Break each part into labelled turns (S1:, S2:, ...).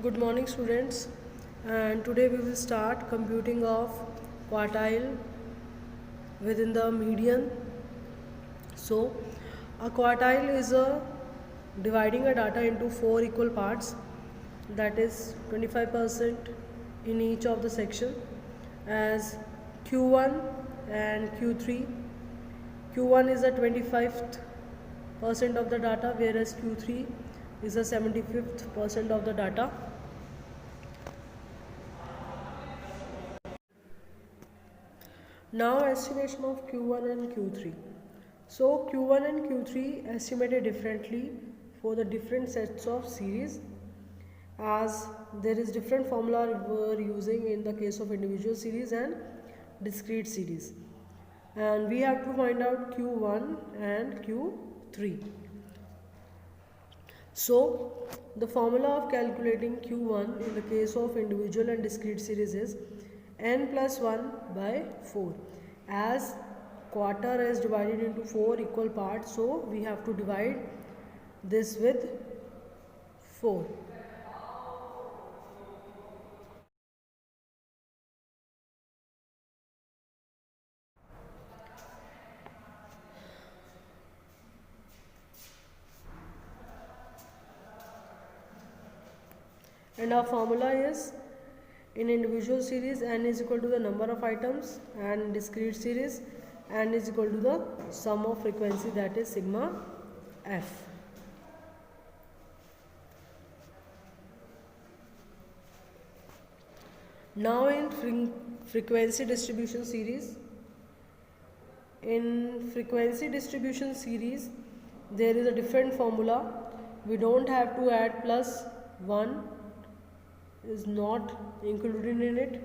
S1: Good morning students, and today we will start computing of quartile within the median. So a quartile is a dividing a data into four equal parts, that is 25% in each of the section, as Q1 and Q3. Q1 is the 25th percent of the data, whereas Q3 is the 75th percent of the data. Now estimation of Q1 and Q3. So Q1 and Q3 estimated differently for the different sets of series, as there is different formula we were using in the case of individual series and discrete series, and we have to find out Q1 and Q3. So the formula of calculating Q1 in the case of individual and discrete series is n plus 1 by 4. As quarter is divided into four equal parts, so we have to divide this with 4. And our formula is, in individual series n is equal to the number of items, and discrete series n is equal to the sum of frequency, that is sigma f. Now in frequency distribution series, there is a different formula. We don't have to add plus 1, is not included in it.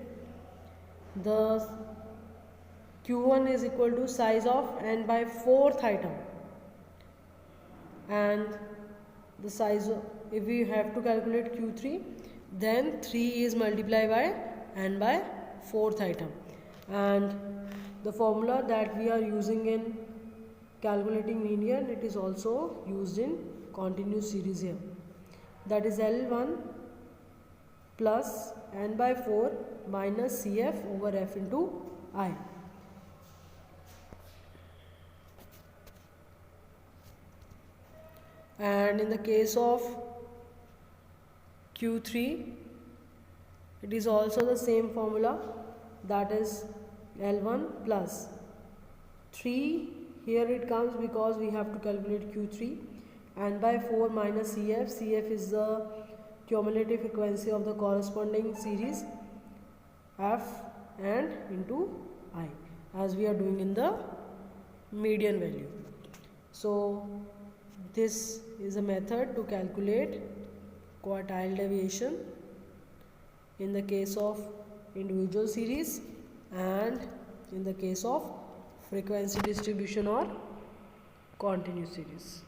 S1: The Q1 is equal to size of n by 4th item, and the size of, if we have to calculate Q3, then 3 is multiplied by n by 4th item, and the formula that we are using in calculating median, it is also used in continuous series here, that is L1 plus n by 4 minus Cf over f into I. And in the case of Q3, it is also the same formula, that is L1 plus 3, here it comes because we have to calculate Q3, n by 4 minus Cf. Cf is the cumulative frequency of the corresponding series f, and into I, as we are doing in the median value. So this is a method to calculate quartile deviation in the case of individual series and in the case of frequency distribution or continuous series.